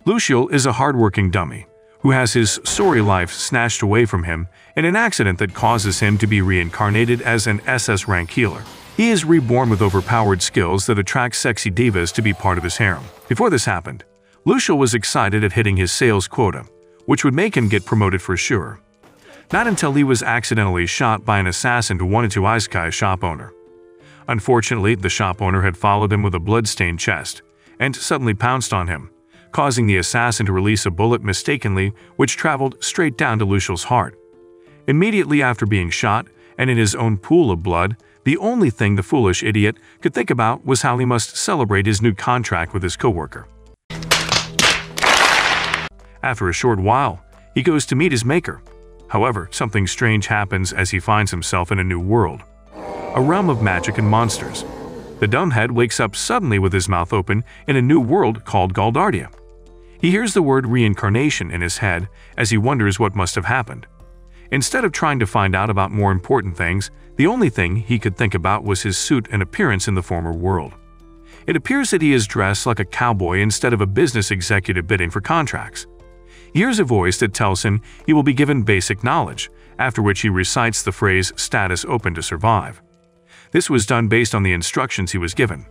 Luciel is a hardworking dummy who has his sorry life snatched away from him in an accident that causes him to be reincarnated as an SS rank healer. He is reborn with overpowered skills that attract sexy divas to be part of his harem. Before this happened, Luciel was excited at hitting his sales quota, which would make him get promoted for sure. Not until he was accidentally shot by an assassin who wanted to Isekai shop owner. Unfortunately, the shop owner had followed him with a blood-stained chest and suddenly pounced on him, causing the assassin to release a bullet mistakenly, which traveled straight down to Luciel's heart. Immediately after being shot, and in his own pool of blood, the only thing the foolish idiot could think about was how he must celebrate his new contract with his coworker. After a short while, he goes to meet his maker. However, something strange happens as he finds himself in a new world, a realm of magic and monsters. The dumbhead wakes up suddenly with his mouth open in a new world called Galdardia. He hears the word reincarnation in his head as he wonders what must have happened. Instead of trying to find out about more important things, the only thing he could think about was his suit and appearance in the former world. It appears that he is dressed like a cowboy instead of a business executive bidding for contracts. He hears a voice that tells him he will be given basic knowledge, after which he recites the phrase "status open to survive." This was done based on the instructions he was given.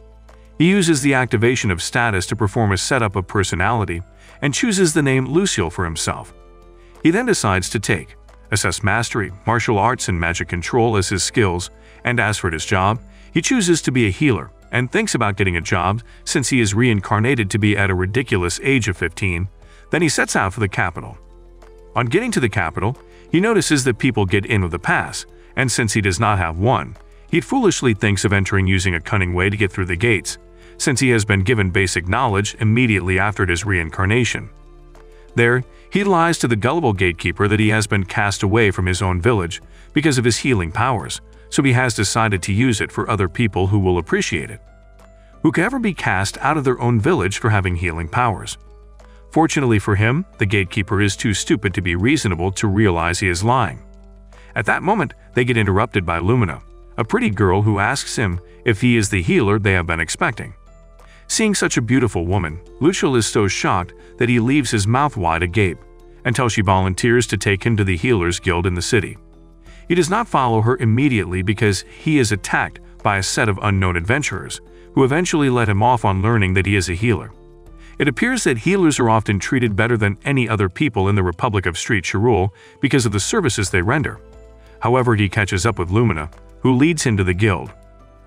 He uses the activation of status to perform a setup of personality and chooses the name Luciel for himself. He then decides to assess mastery, martial arts, and magic control as his skills, and as for his job, he chooses to be a healer and thinks about getting a job since he is reincarnated to be at a ridiculous age of 15. Then he sets out for the capital. On getting to the capital, he notices that people get in with a pass, and since he does not have one, he foolishly thinks of entering using a cunning way to get through the gates, since he has been given basic knowledge immediately after his reincarnation. There, he lies to the gullible gatekeeper that he has been cast away from his own village because of his healing powers, so he has decided to use it for other people who will appreciate it, who can ever be cast out of their own village for having healing powers. Fortunately for him, the gatekeeper is too stupid to be reasonable to realize he is lying. At that moment, they get interrupted by Lumina, a pretty girl who asks him if he is the healer they have been expecting. Seeing such a beautiful woman, Luciel is so shocked that he leaves his mouth wide agape, until she volunteers to take him to the Healers Guild in the city. He does not follow her immediately because he is attacked by a set of unknown adventurers, who eventually let him off on learning that he is a healer. It appears that healers are often treated better than any other people in the Republic of Street Chirul because of the services they render. However, he catches up with Lumina, who leads him to the guild.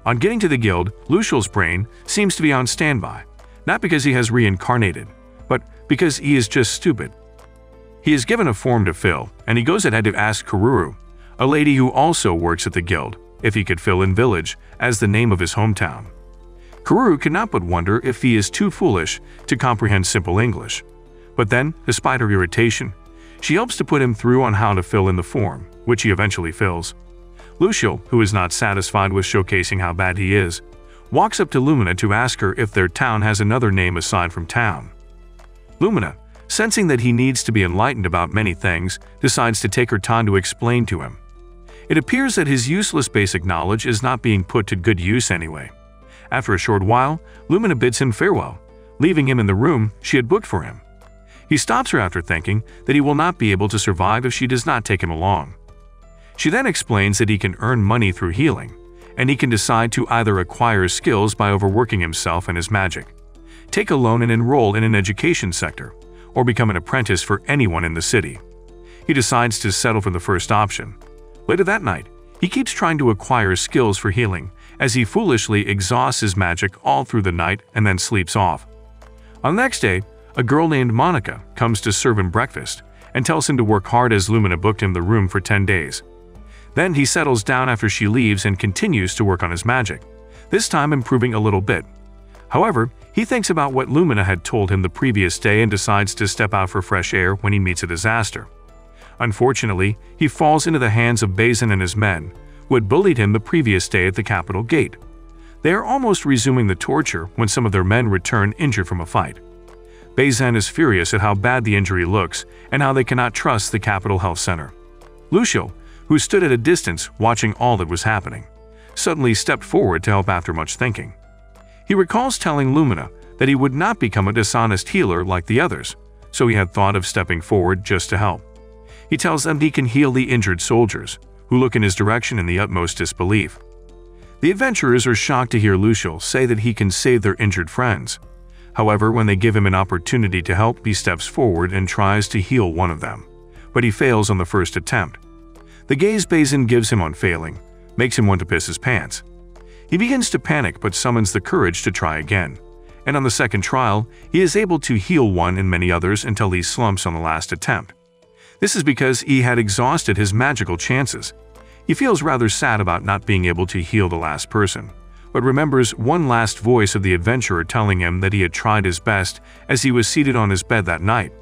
On getting to the guild, Luciel's brain seems to be on standby, not because he has reincarnated, but because he is just stupid. He is given a form to fill, and he goes ahead to ask Kururu, a lady who also works at the guild, if he could fill in village as the name of his hometown. Kururu cannot but wonder if he is too foolish to comprehend simple English. But then, despite her irritation, she helps to put him through on how to fill in the form, which he eventually fills. Luciel, who is not satisfied with showcasing how bad he is, walks up to Lumina to ask her if their town has another name aside from town. Lumina, sensing that he needs to be enlightened about many things, decides to take her time to explain to him. It appears that his useless basic knowledge is not being put to good use anyway. After a short while, Lumina bids him farewell, leaving him in the room she had booked for him. He stops her after thinking that he will not be able to survive if she does not take him along. She then explains that he can earn money through healing, and he can decide to either acquire skills by overworking himself and his magic, take a loan and enroll in an education sector, or become an apprentice for anyone in the city. He decides to settle for the first option. Later that night, he keeps trying to acquire skills for healing, as he foolishly exhausts his magic all through the night and then sleeps off. On the next day, a girl named Monica comes to serve him breakfast and tells him to work hard as Lumina booked him the room for 10 days. Then he settles down after she leaves and continues to work on his magic, this time improving a little bit. However, he thinks about what Lumina had told him the previous day and decides to step out for fresh air when he meets a disaster. Unfortunately, he falls into the hands of Bazin and his men, who had bullied him the previous day at the capital gate. They are almost resuming the torture when some of their men return injured from a fight. Bazin is furious at how bad the injury looks and how they cannot trust the capital health center. Luciel, who stood at a distance watching all that was happening, suddenly stepped forward to help after much thinking. He recalls telling Lumina that he would not become a dishonest healer like the others, so he had thought of stepping forward just to help. He tells them he can heal the injured soldiers, who look in his direction in the utmost disbelief. The adventurers are shocked to hear Luciel say that he can save their injured friends. However, when they give him an opportunity to help, he steps forward and tries to heal one of them, but he fails on the first attempt. The gaze Bazin gives him on failing makes him want to piss his pants. He begins to panic but summons the courage to try again, and on the second trial, he is able to heal one and many others until he slumps on the last attempt. This is because he had exhausted his magical chances. He feels rather sad about not being able to heal the last person, but remembers one last voice of the adventurer telling him that he had tried his best as he was seated on his bed that night.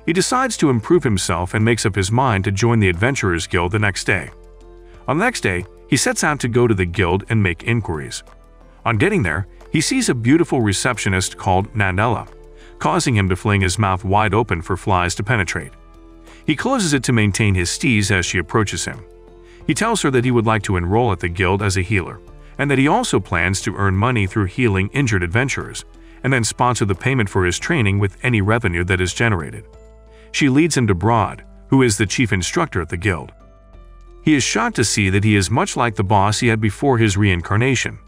He decides to improve himself and makes up his mind to join the Adventurers Guild the next day. On the next day, he sets out to go to the guild and make inquiries. On getting there, he sees a beautiful receptionist called Nanella, causing him to fling his mouth wide open for flies to penetrate. He closes it to maintain his steeze as she approaches him. He tells her that he would like to enroll at the guild as a healer, and that he also plans to earn money through healing injured adventurers, and then sponsor the payment for his training with any revenue that is generated. She leads him to Broad, who is the chief instructor at the guild. He is shocked to see that he is much like the boss he had before his reincarnation.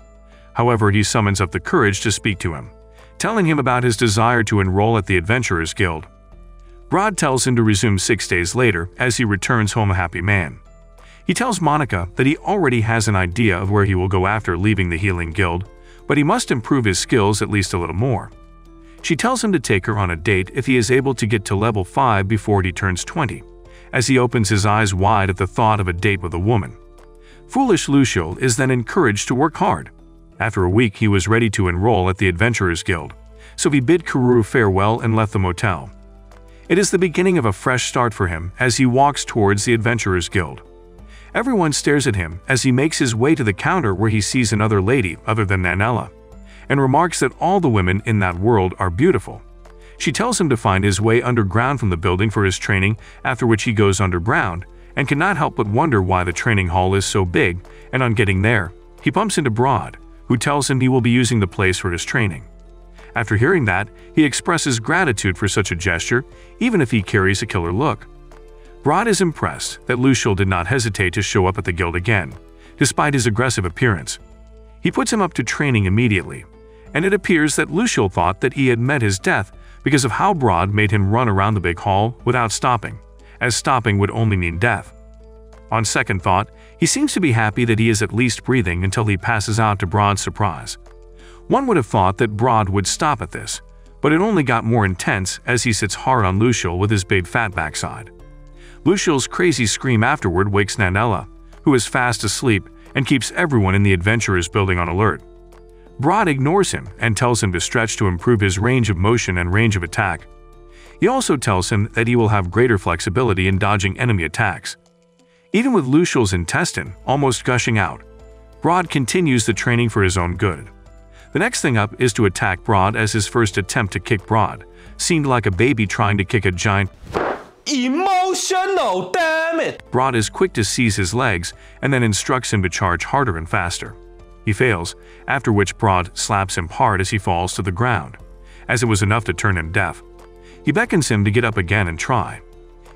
However, he summons up the courage to speak to him, telling him about his desire to enroll at the Adventurers Guild. Broad tells him to resume 6 days later as he returns home a happy man. He tells Monica that he already has an idea of where he will go after leaving the Healing Guild, but he must improve his skills at least a little more. She tells him to take her on a date if he is able to get to level 5 before he turns 20, as he opens his eyes wide at the thought of a date with a woman. Foolish Luciel is then encouraged to work hard. After a week, he was ready to enroll at the Adventurers Guild, so he bid Karuru farewell and left the motel. It is the beginning of a fresh start for him as he walks towards the Adventurers Guild. Everyone stares at him as he makes his way to the counter where he sees another lady other than Nanella, and remarks that all the women in that world are beautiful. She tells him to find his way underground from the building for his training, after which he goes underground and cannot help but wonder why the training hall is so big, and on getting there, he bumps into Broad, who tells him he will be using the place for his training. After hearing that, he expresses gratitude for such a gesture, even if he carries a killer look. Broad is impressed that Luciel did not hesitate to show up at the guild again, despite his aggressive appearance. He puts him up to training immediately, and it appears that Luciel thought that he had met his death because of how Broad made him run around the big hall without stopping, as stopping would only mean death. On second thought, he seems to be happy that he is at least breathing until he passes out to Broad's surprise. One would have thought that Broad would stop at this, but it only got more intense as he sits hard on Luciel with his big fat backside. Luciel's crazy scream afterward wakes Nanella, who is fast asleep and keeps everyone in the Adventurers building on alert. Broad ignores him and tells him to stretch to improve his range of motion and range of attack. He also tells him that he will have greater flexibility in dodging enemy attacks. Even with Luciel's intestine almost gushing out, Broad continues the training for his own good. The next thing up is to attack Broad, as his first attempt to kick Broad seemed like a baby trying to kick a giant. Emotional, damn it! Broad is quick to seize his legs and then instructs him to charge harder and faster. He fails, after which Broad slaps him hard as he falls to the ground, as it was enough to turn him deaf. He beckons him to get up again and try.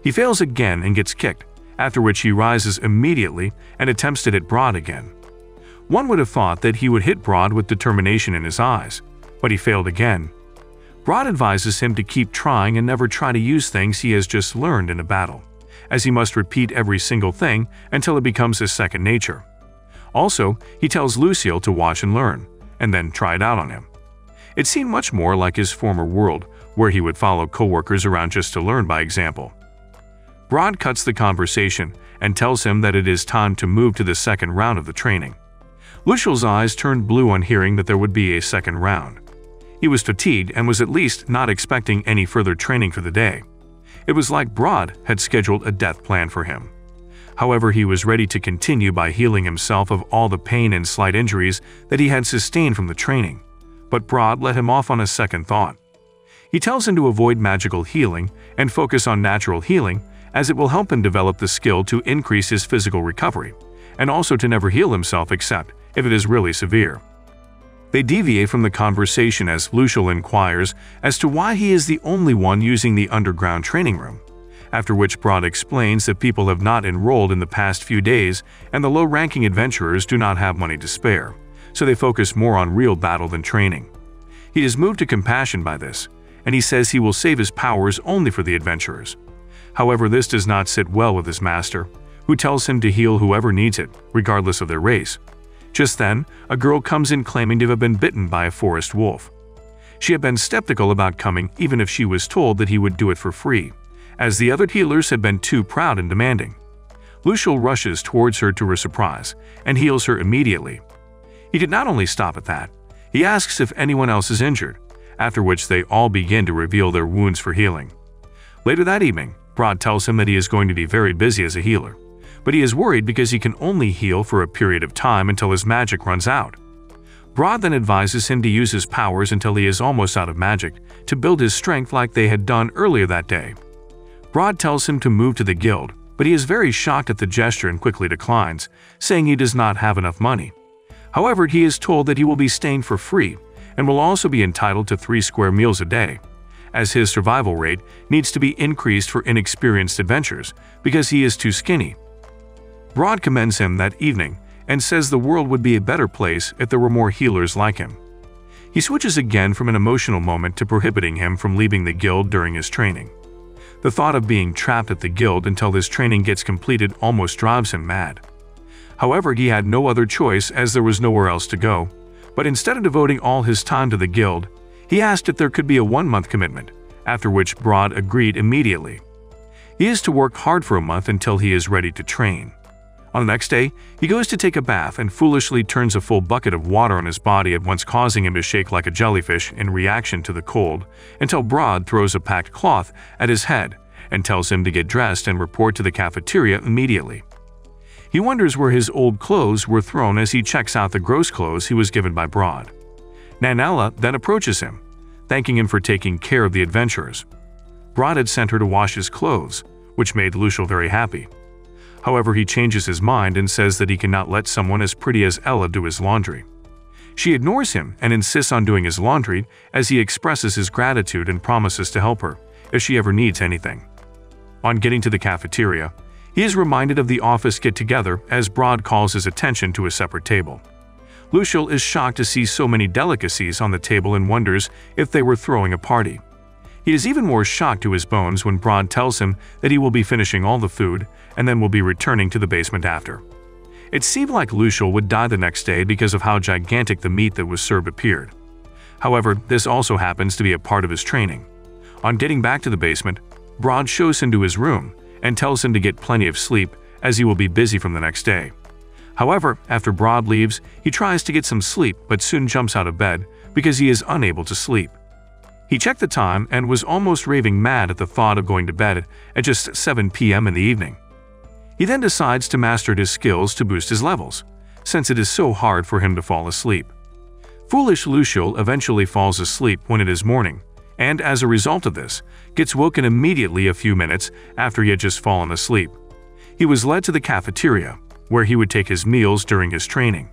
He fails again and gets kicked, after which he rises immediately and attempts to hit Broad again. One would have thought that he would hit Broad with determination in his eyes, but he failed again. Broad advises him to keep trying and never try to use things he has just learned in a battle, as he must repeat every single thing until it becomes his second nature. Also, he tells Luciel to watch and learn, and then try it out on him. It seemed much more like his former world, where he would follow coworkers around just to learn by example. Broad cuts the conversation and tells him that it is time to move to the second round of the training. Luciel's eyes turned blue on hearing that there would be a second round. He was fatigued and was at least not expecting any further training for the day. It was like Broad had scheduled a death plan for him. However, he was ready to continue by healing himself of all the pain and slight injuries that he had sustained from the training, but Broad let him off on a second thought. He tells him to avoid magical healing and focus on natural healing, as it will help him develop the skill to increase his physical recovery, and also to never heal himself except if it is really severe. They deviate from the conversation as Lucial inquires as to why he is the only one using the underground training room, after which Broad explains that people have not enrolled in the past few days and the low-ranking adventurers do not have money to spare, so they focus more on real battle than training. He is moved to compassion by this, and he says he will save his powers only for the adventurers. However, this does not sit well with his master, who tells him to heal whoever needs it, regardless of their race. Just then, a girl comes in claiming to have been bitten by a forest wolf. She had been skeptical about coming even if she was told that he would do it for free, as the other healers had been too proud and demanding. Lucial rushes towards her to her surprise and heals her immediately. He did not only stop at that, he asks if anyone else is injured, after which they all begin to reveal their wounds for healing. Later that evening, Broad tells him that he is going to be very busy as a healer, but he is worried because he can only heal for a period of time until his magic runs out. Broad then advises him to use his powers until he is almost out of magic to build his strength like they had done earlier that day. Broad tells him to move to the guild, but he is very shocked at the gesture and quickly declines, saying he does not have enough money. However, he is told that he will be staying for free and will also be entitled to 3 square meals a day, as his survival rate needs to be increased for inexperienced adventurers because he is too skinny. Broad commends him that evening and says the world would be a better place if there were more healers like him. He switches again from an emotional moment to prohibiting him from leaving the guild during his training. The thought of being trapped at the guild until his training gets completed almost drives him mad. However, he had no other choice as there was nowhere else to go, but instead of devoting all his time to the guild, he asked if there could be a 1-month commitment, after which Broad agreed immediately. He is to work hard for a month until he is ready to train. On the next day, he goes to take a bath and foolishly turns a full bucket of water on his body, at once causing him to shake like a jellyfish in reaction to the cold, until Broad throws a packed cloth at his head and tells him to get dressed and report to the cafeteria immediately. He wonders where his old clothes were thrown as he checks out the gross clothes he was given by Broad. Nanella then approaches him, thanking him for taking care of the adventurers. Broad had sent her to wash his clothes, which made Lucial very happy. However, he changes his mind and says that he cannot let someone as pretty as Ella do his laundry. She ignores him and insists on doing his laundry as he expresses his gratitude and promises to help her if she ever needs anything. On getting to the cafeteria, he is reminded of the office get-together as Broad calls his attention to a separate table. Lucial is shocked to see so many delicacies on the table and wonders if they were throwing a party. He is even more shocked to his bones when Broad tells him that he will be finishing all the food and then will be returning to the basement after. It seemed like Lucial would die the next day because of how gigantic the meat that was served appeared. However, this also happens to be a part of his training. On getting back to the basement, Broad shows him to his room and tells him to get plenty of sleep as he will be busy from the next day. However, after Broad leaves, he tries to get some sleep but soon jumps out of bed because he is unable to sleep. He checked the time and was almost raving mad at the thought of going to bed at just 7 p.m. in the evening. He then decides to master his skills to boost his levels, since it is so hard for him to fall asleep. Foolish Lucial eventually falls asleep when it is morning, and as a result of this, gets woken immediately a few minutes after he had just fallen asleep. He was led to the cafeteria, where he would take his meals during his training.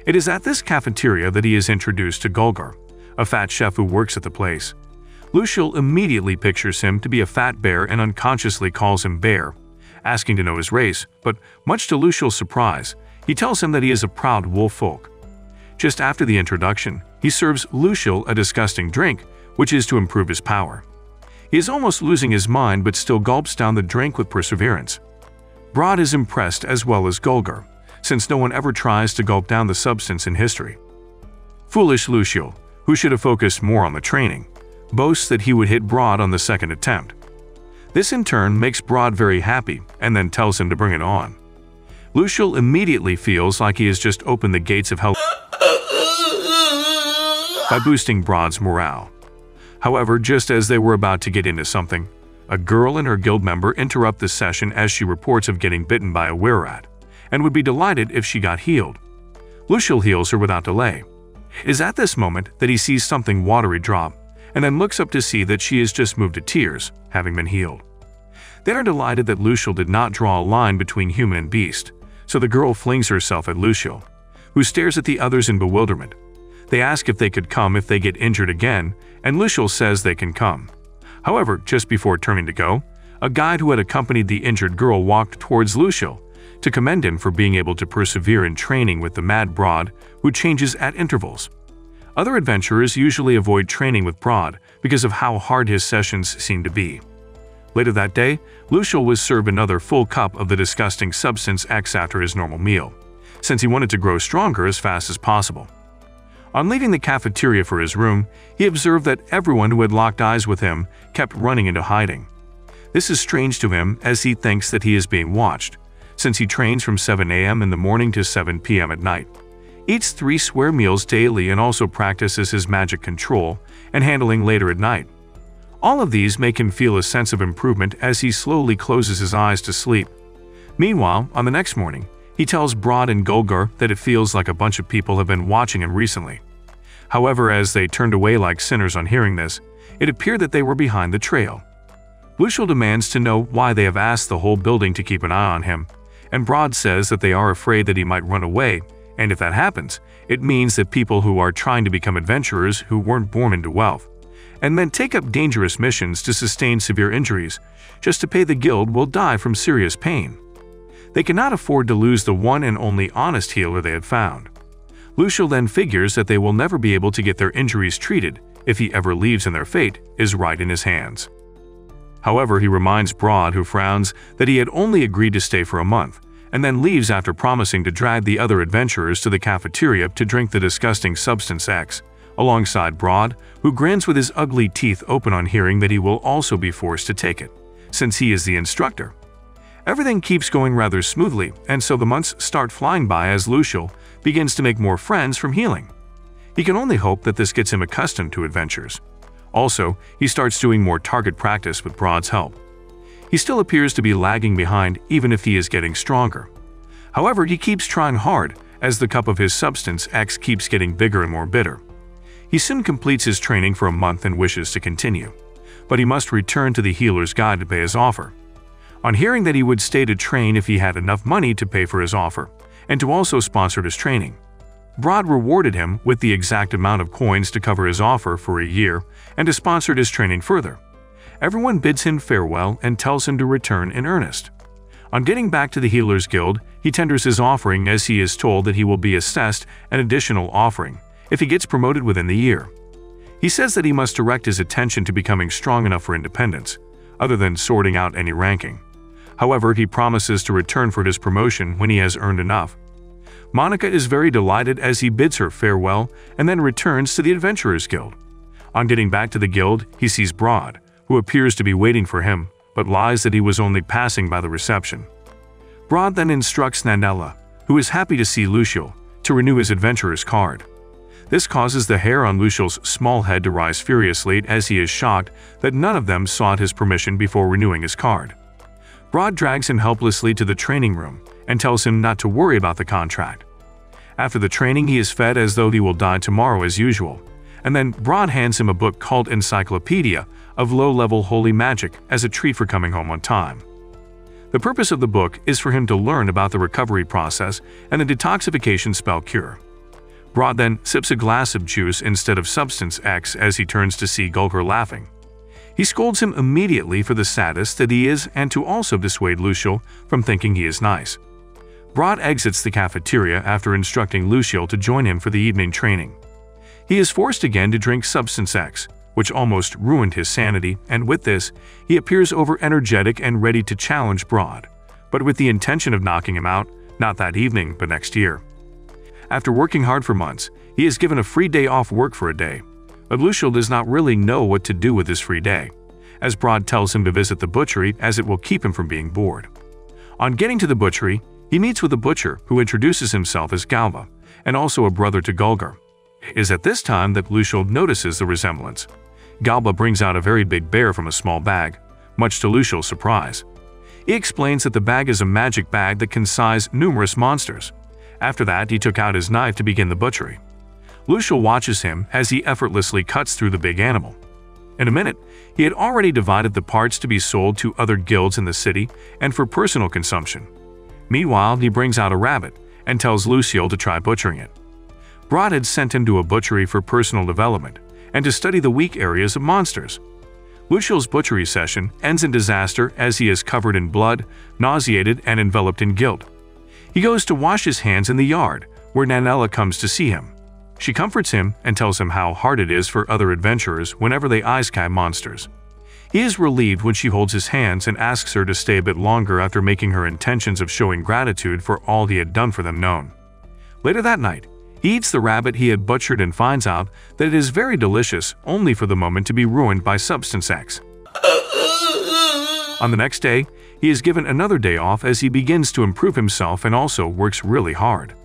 It is at this cafeteria that he is introduced to Gulgar, a fat chef who works at the place. Lucial immediately pictures him to be a fat bear and unconsciously calls him Bear, asking to know his race, but much to Lucial's surprise, he tells him that he is a proud wolf folk. Just after the introduction, he serves Lucial a disgusting drink, which is to improve his power. He is almost losing his mind but still gulps down the drink with perseverance. Broad is impressed as well as Gulgar, since no one ever tries to gulp down the substance in history. Foolish Lucial, who should have focused more on the training, boasts that he would hit Broad on the second attempt. This in turn makes Broad very happy and then tells him to bring it on. Lucial immediately feels like he has just opened the gates of hell by boosting Broad's morale. However, just as they were about to get into something, a girl and her guild member interrupt the session as she reports of getting bitten by a were-rat and would be delighted if she got healed. Lucial heals her without delay. It is at this moment that he sees something watery drop and then looks up to see that she has just moved to tears, having been healed. They are delighted that Lucial did not draw a line between human and beast, so the girl flings herself at Lucial, who stares at the others in bewilderment. They ask if they could come if they get injured again, and Luciel says they can come. However, just before turning to go, a guide who had accompanied the injured girl walked towards Luciel to commend him for being able to persevere in training with the mad Broad, who changes at intervals. Other adventurers usually avoid training with Broad because of how hard his sessions seem to be. Later that day, Luciel was served another full cup of the disgusting substance X after his normal meal, since he wanted to grow stronger as fast as possible. On leaving the cafeteria for his room, he observed that everyone who had locked eyes with him kept running into hiding. This is strange to him as he thinks that he is being watched, since he trains from 7 a.m. in the morning to 7 p.m. at night, eats 3 square meals daily and also practices his magic control and handling later at night. All of these make him feel a sense of improvement as he slowly closes his eyes to sleep. Meanwhile, on the next morning, he tells Broad and Gulgar that it feels like a bunch of people have been watching him recently. However, as they turned away like sinners on hearing this, it appeared that they were behind the trail. Luciel demands to know why they have asked the whole building to keep an eye on him, and Broad says that they are afraid that he might run away, and if that happens, it means that people who are trying to become adventurers who weren't born into wealth, and then take up dangerous missions to sustain severe injuries just to pay the guild will die from serious pain. They cannot afford to lose the one and only honest healer they had found. Luciel then figures that they will never be able to get their injuries treated if he ever leaves, and their fate is right in his hands. However, he reminds Broad, who frowns, that he had only agreed to stay for a month, and then leaves after promising to drag the other adventurers to the cafeteria to drink the disgusting substance X, alongside Broad, who grins with his ugly teeth open on hearing that he will also be forced to take it, since he is the instructor. Everything keeps going rather smoothly, and so the months start flying by as Luciel begins to make more friends from healing. He can only hope that this gets him accustomed to adventures. Also, he starts doing more target practice with Broad's help. He still appears to be lagging behind even if he is getting stronger. However, he keeps trying hard as the cup of his substance X keeps getting bigger and more bitter. He soon completes his training for a month and wishes to continue, but he must return to the healer's guide to pay his offer. On hearing that he would stay to train if he had enough money to pay for his offer, and to also sponsor his training, Broad rewarded him with the exact amount of coins to cover his offer for a year and to sponsor his training further. Everyone bids him farewell and tells him to return in earnest. On getting back to the Healers Guild, he tenders his offering as he is told that he will be assessed an additional offering if he gets promoted within the year. He says that he must direct his attention to becoming strong enough for independence, other than sorting out any ranking. However, he promises to return for his promotion when he has earned enough. Monica is very delighted as he bids her farewell and then returns to the Adventurers Guild. On getting back to the guild, he sees Broad, who appears to be waiting for him, but lies that he was only passing by the reception. Broad then instructs Nandella, who is happy to see Luciel, to renew his adventurer's card. This causes the hair on Luciel's small head to rise furiously as he is shocked that none of them sought his permission before renewing his card. Broad drags him helplessly to the training room and tells him not to worry about the contract. After the training, he is fed as though he will die tomorrow as usual, and then Broad hands him a book called Encyclopedia of Low-Level Holy Magic as a treat for coming home on time. The purpose of the book is for him to learn about the recovery process and the detoxification spell cure. Broad then sips a glass of juice instead of substance X as he turns to see Gulgar laughing. He scolds him immediately for the sadist that he is and to also dissuade Luciel from thinking he is nice. Broad exits the cafeteria after instructing Luciel to join him for the evening training. He is forced again to drink substance X, which almost ruined his sanity, and with this, he appears over-energetic and ready to challenge Broad, but with the intention of knocking him out, not that evening, but next year. After working hard for months, he is given a free day off work for a day, but Luciel does not really know what to do with his free day, as Broad tells him to visit the butchery as it will keep him from being bored. On getting to the butchery, he meets with a butcher who introduces himself as Galba, and also a brother to Gulgar. It is at this time that Luciel notices the resemblance. Galba brings out a very big bear from a small bag, much to Luciel's surprise. He explains that the bag is a magic bag that can size numerous monsters. After that, he took out his knife to begin the butchery. Luciel watches him as he effortlessly cuts through the big animal. In a minute, he had already divided the parts to be sold to other guilds in the city and for personal consumption. Meanwhile, he brings out a rabbit and tells Luciel to try butchering it. Broad had sent him to a butchery for personal development and to study the weak areas of monsters. Luciel's butchery session ends in disaster as he is covered in blood, nauseated, and enveloped in guilt. He goes to wash his hands in the yard, where Nanella comes to see him. She comforts him and tells him how hard it is for other adventurers whenever they isekai monsters. He is relieved when she holds his hands and asks her to stay a bit longer after making her intentions of showing gratitude for all he had done for them known. Later that night, he eats the rabbit he had butchered and finds out that it is very delicious, only for the moment to be ruined by Substance X. On the next day, he is given another day off as he begins to improve himself and also works really hard.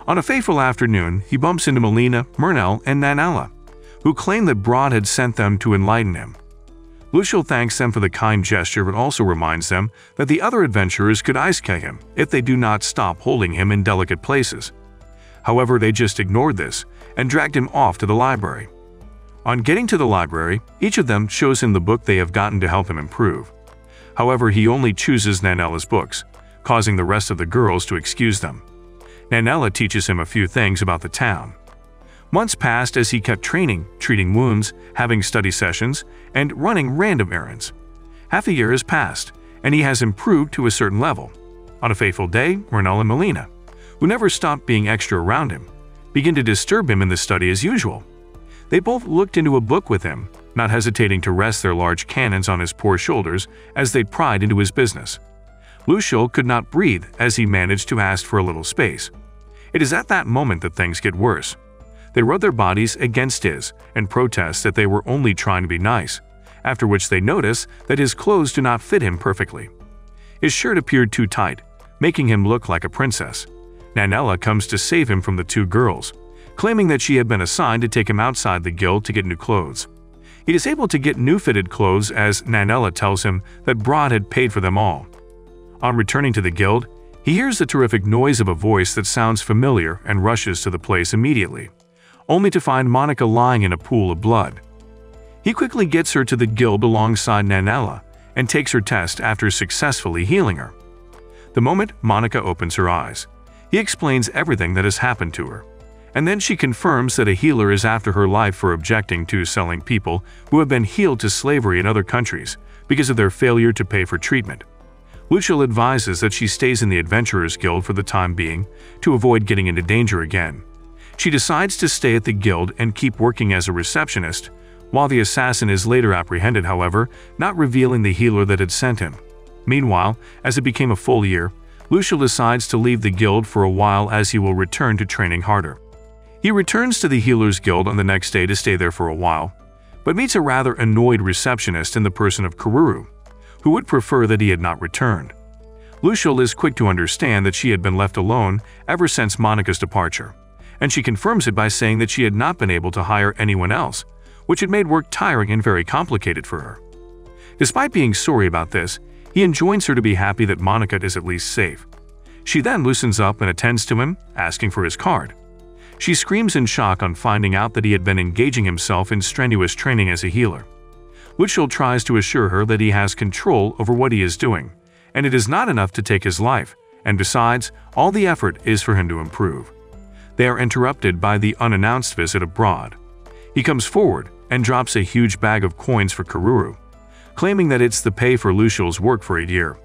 On a fateful afternoon, he bumps into Melina, Murnell, and Nanella, who claim that Broad had sent them to enlighten him. Luciel thanks them for the kind gesture but also reminds them that the other adventurers could isekai him if they do not stop holding him in delicate places. However, they just ignored this and dragged him off to the library. On getting to the library, each of them shows him the book they have gotten to help him improve. However, he only chooses Nanella's books, causing the rest of the girls to excuse them. Nanella teaches him a few things about the town. Months passed as he kept training, treating wounds, having study sessions, and running random errands. Half a year has passed, and he has improved to a certain level. On a fateful day, Murnell and Melina, who never stopped being extra around him, begin to disturb him in the study as usual. They both looked into a book with him, not hesitating to rest their large cannons on his poor shoulders as they pried into his business. Luciel could not breathe as he managed to ask for a little space. It is at that moment that things get worse. They rub their bodies against his and protest that they were only trying to be nice, after which they notice that his clothes do not fit him perfectly. His shirt appeared too tight, making him look like a princess. Nanella comes to save him from the two girls, claiming that she had been assigned to take him outside the guild to get new clothes. He is able to get new fitted clothes as Nanella tells him that Broad had paid for them all. On returning to the guild, he hears the terrific noise of a voice that sounds familiar and rushes to the place immediately, only to find Monica lying in a pool of blood. He quickly gets her to the guild alongside Nanella and takes her test after successfully healing her. The moment Monica opens her eyes, he explains everything that has happened to her, and then she confirms that a healer is after her life for objecting to selling people who have been healed to slavery in other countries because of their failure to pay for treatment. Luciel advises that she stays in the Adventurers Guild for the time being to avoid getting into danger again. She decides to stay at the guild and keep working as a receptionist, while the assassin is later apprehended, however, not revealing the healer that had sent him. Meanwhile, as it became a full year, Luciel decides to leave the guild for a while as he will return to training harder. He returns to the Healers Guild on the next day to stay there for a while, but meets a rather annoyed receptionist in the person of Kururu, who would prefer that he had not returned. Luciel is quick to understand that she had been left alone ever since Monica's departure, and she confirms it by saying that she had not been able to hire anyone else, which had made work tiring and very complicated for her. Despite being sorry about this, he enjoins her to be happy that Monica is at least safe. She then loosens up and attends to him, asking for his card. She screams in shock on finding out that he had been engaging himself in strenuous training as a healer. Luciel tries to assure her that he has control over what he is doing, and it is not enough to take his life, and besides, all the effort is for him to improve. They are interrupted by the unannounced visit of Broad. He comes forward and drops a huge bag of coins for Kururu, claiming that it's the pay for Luciel's work for a year.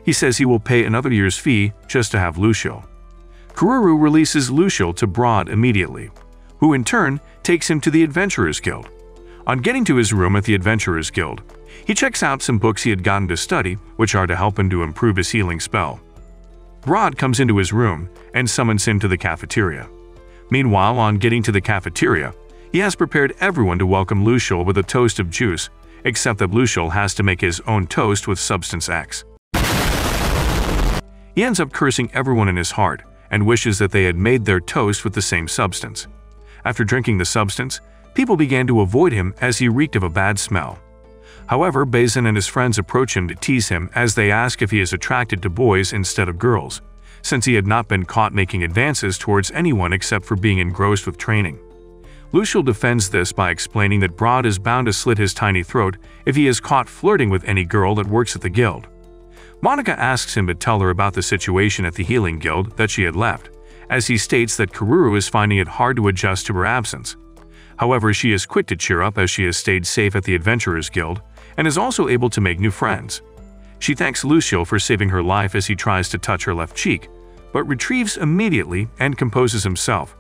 He says he will pay another year's fee just to have Luciel. Kururu releases Luciel to Broad immediately, who in turn takes him to the Adventurers Guild. On getting to his room at the Adventurers Guild, he checks out some books he had gotten to study, which are to help him to improve his healing spell. Broad comes into his room and summons him to the cafeteria. Meanwhile, on getting to the cafeteria, he has prepared everyone to welcome Luciel with a toast of juice, except that Luciel has to make his own toast with Substance X. He ends up cursing everyone in his heart and wishes that they had made their toast with the same substance. After drinking the substance, people began to avoid him as he reeked of a bad smell. However, Bazin and his friends approach him to tease him as they ask if he is attracted to boys instead of girls, since he had not been caught making advances towards anyone except for being engrossed with training. Luciel defends this by explaining that Broad is bound to slit his tiny throat if he is caught flirting with any girl that works at the guild. Monica asks him to tell her about the situation at the Healing Guild that she had left, as he states that Karuru is finding it hard to adjust to her absence. However, she is quick to cheer up as she has stayed safe at the Adventurers Guild and is also able to make new friends. She thanks Lucio for saving her life as he tries to touch her left cheek, but retrieves immediately and composes himself,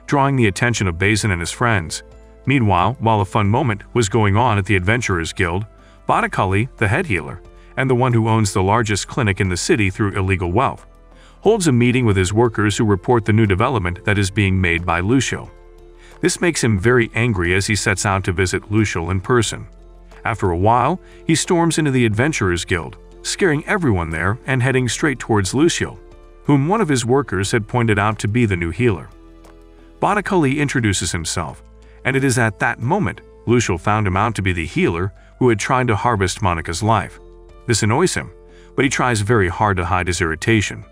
drawing the attention of Bazin and his friends. Meanwhile, while a fun moment was going on at the Adventurers Guild, Botticelli, the head healer, and the one who owns the largest clinic in the city through illegal wealth, holds a meeting with his workers who report the new development that is being made by Lucio. This makes him very angry as he sets out to visit Lucio in person. After a while, he storms into the Adventurers Guild, scaring everyone there and heading straight towards Lucio, whom one of his workers had pointed out to be the new healer. Botticelli introduces himself, and it is at that moment Lucio found him out to be the healer who had tried to harvest Monica's life. This annoys him, but he tries very hard to hide his irritation.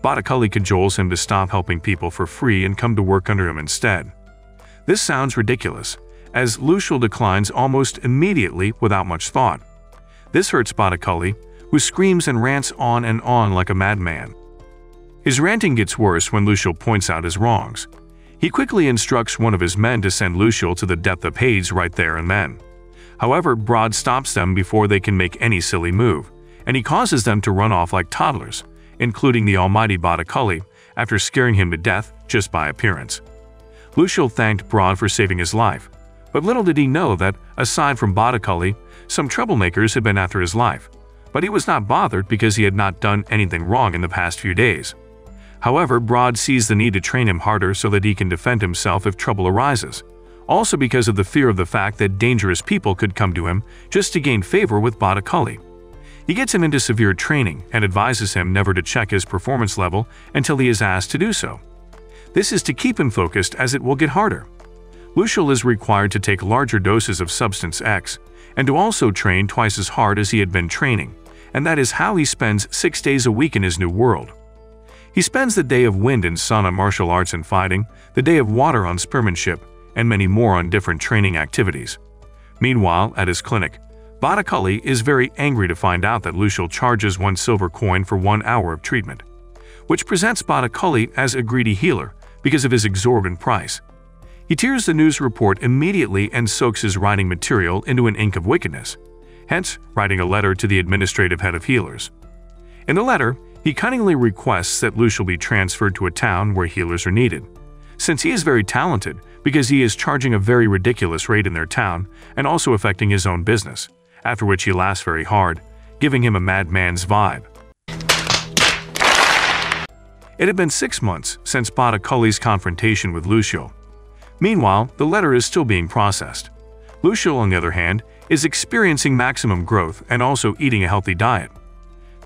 Botticelli cajoles him to stop helping people for free and come to work under him instead. This sounds ridiculous, as Lucio declines almost immediately without much thought. This hurts Botticelli, who screams and rants on and on like a madman. His ranting gets worse when Lucio points out his wrongs. He quickly instructs one of his men to send Lucio to the depth of Hades right there and then. However, Broad stops them before they can make any silly move, and he causes them to run off like toddlers, including the almighty Botticelli, after scaring him to death just by appearance. Lucio thanked Broad for saving his life, but little did he know that, aside from Botticelli, some troublemakers had been after his life, but he was not bothered because he had not done anything wrong in the past few days. However, Broad sees the need to train him harder so that he can defend himself if trouble arises, also because of the fear of the fact that dangerous people could come to him just to gain favor with Botticelli. He gets him into severe training and advises him never to check his performance level until he is asked to do so. This is to keep him focused as it will get harder. Lucio is required to take larger doses of Substance X and to also train twice as hard as he had been training, and that is how he spends 6 days a week in his new world. He spends the day of wind and sun on martial arts and fighting, the day of water on spearmanship, and many more on different training activities. Meanwhile, at his clinic, Botticelli is very angry to find out that Lucio charges 1 silver coin for 1 hour of treatment, which presents Botticelli as a greedy healer because of his exorbitant price. He tears the news report immediately and soaks his writing material into an ink of wickedness, hence writing a letter to the administrative head of healers. In the letter, he cunningly requests that Lucio be transferred to a town where healers are needed, since he is very talented because he is charging a very ridiculous rate in their town and also affecting his own business, after which he laughs very hard, giving him a madman's vibe. It had been 6 months since Botticelli's confrontation with Lucio. Meanwhile, the letter is still being processed. Lucio, on the other hand, is experiencing maximum growth and also eating a healthy diet.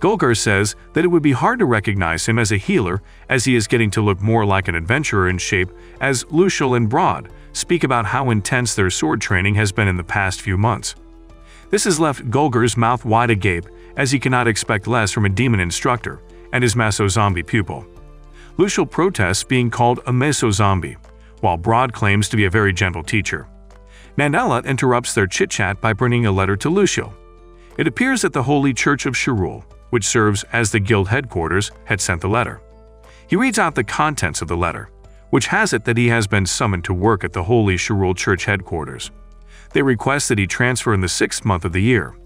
Golgar says that it would be hard to recognize him as a healer as he is getting to look more like an adventurer in shape as Lucio and Broad speak about how intense their sword training has been in the past few months. This has left Golgar's mouth wide agape as he cannot expect less from a demon instructor and his meso-zombie pupil. Lucio protests being called a meso-zombie, while Broad claims to be a very gentle teacher. Nandela interrupts their chit-chat by bringing a letter to Lucio. It appears that the Holy Church of Shirul, which serves as the guild headquarters, had sent the letter. He reads out the contents of the letter, which has it that he has been summoned to work at the Holy Shirul Church headquarters. They request that he transfer in the 6th month of the year.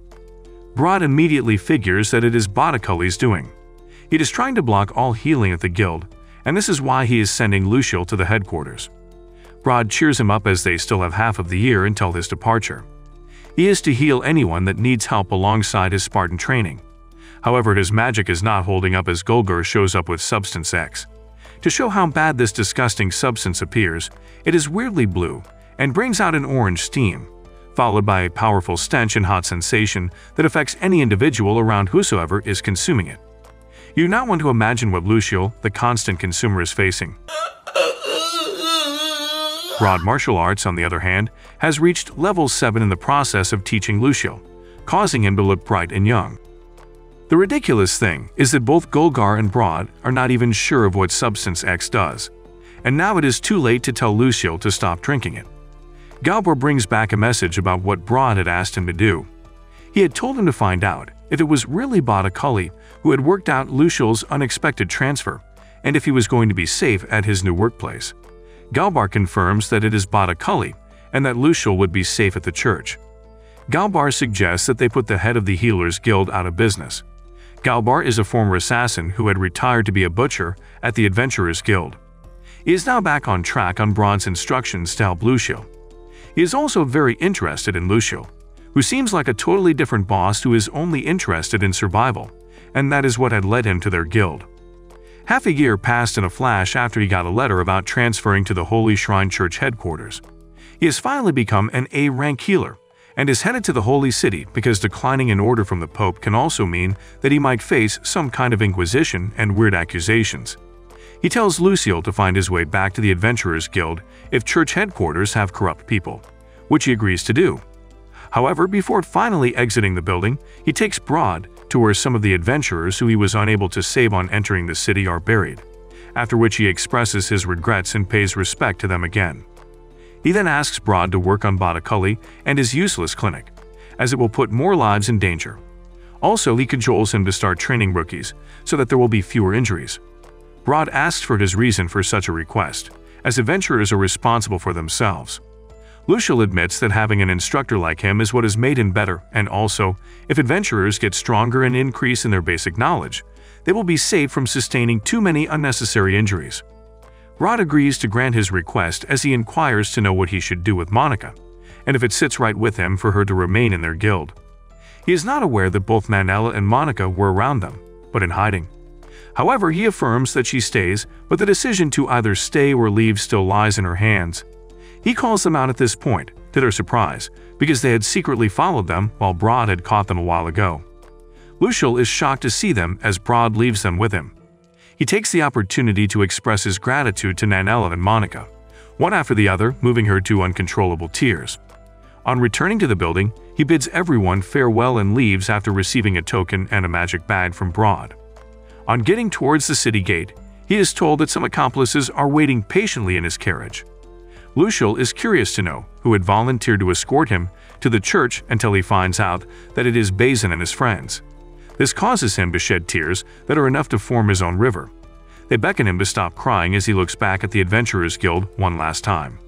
Broad immediately figures that it is Botticelli's doing. He is trying to block all healing at the guild, and this is why he is sending Lucio to the headquarters. Broad cheers him up as they still have half of the year until his departure. He is to heal anyone that needs help alongside his Spartan training. However, his magic is not holding up as Golgar shows up with Substance X. To show how bad this disgusting substance appears, it is weirdly blue and brings out an orange steam, followed by a powerful stench and hot sensation that affects any individual around whosoever is consuming it. You do not want to imagine what Lucio, the constant consumer, is facing. Broad Martial Arts, on the other hand, has reached level 7 in the process of teaching Lucio, causing him to look bright and young. The ridiculous thing is that both Golgar and Broad are not even sure of what Substance X does, and now it is too late to tell Lucio to stop drinking it. Galbor brings back a message about what Broad had asked him to do. He had told him to find out if it was really Botticelli who had worked out Lucio's unexpected transfer, and if he was going to be safe at his new workplace. Galbar confirms that it is Bada Cully, and that Lucial would be safe at the church. Galbar suggests that they put the head of the Healers Guild out of business. Galbar is a former assassin who had retired to be a butcher at the Adventurers Guild. He is now back on track on Braun's instructions to help Lucial. He is also very interested in Lucial, who seems like a totally different boss who is only interested in survival, and that is what had led him to their guild. Half a year passed in a flash after he got a letter about transferring to the Holy Shrine Church headquarters. He has finally become an A-rank healer, and is headed to the Holy City because declining an order from the Pope can also mean that he might face some kind of inquisition and weird accusations. He tells Lucial to find his way back to the Adventurers Guild if church headquarters have corrupt people, which he agrees to do. However, before finally exiting the building, he takes Broad to where some of the adventurers who he was unable to save on entering the city are buried, after which he expresses his regrets and pays respect to them again. He then asks Broad to work on Bada Cully and his useless clinic, as it will put more lives in danger. Also, he cajoles him to start training rookies so that there will be fewer injuries. Broad asks for his reason for such a request, as adventurers are responsible for themselves. Lucial admits that having an instructor like him is what has made him better, and also, if adventurers get stronger and increase in their basic knowledge, they will be saved from sustaining too many unnecessary injuries. Broad agrees to grant his request as he inquires to know what he should do with Monica, and if it sits right with him for her to remain in their guild. He is not aware that both Manella and Monica were around them, but in hiding. However, he affirms that she stays, but the decision to either stay or leave still lies in her hands. He calls them out at this point, to their surprise, because they had secretly followed them while Broad had caught them a while ago. Lucial is shocked to see them as Broad leaves them with him. He takes the opportunity to express his gratitude to Nanella and Monica, one after the other, moving her to uncontrollable tears. On returning to the building, he bids everyone farewell and leaves after receiving a token and a magic bag from Broad. On getting towards the city gate, he is told that some accomplices are waiting patiently in his carriage. Lucial is curious to know who had volunteered to escort him to the church until he finds out that it is Bazin and his friends. This causes him to shed tears that are enough to form his own river. They beckon him to stop crying as he looks back at the Adventurers Guild one last time.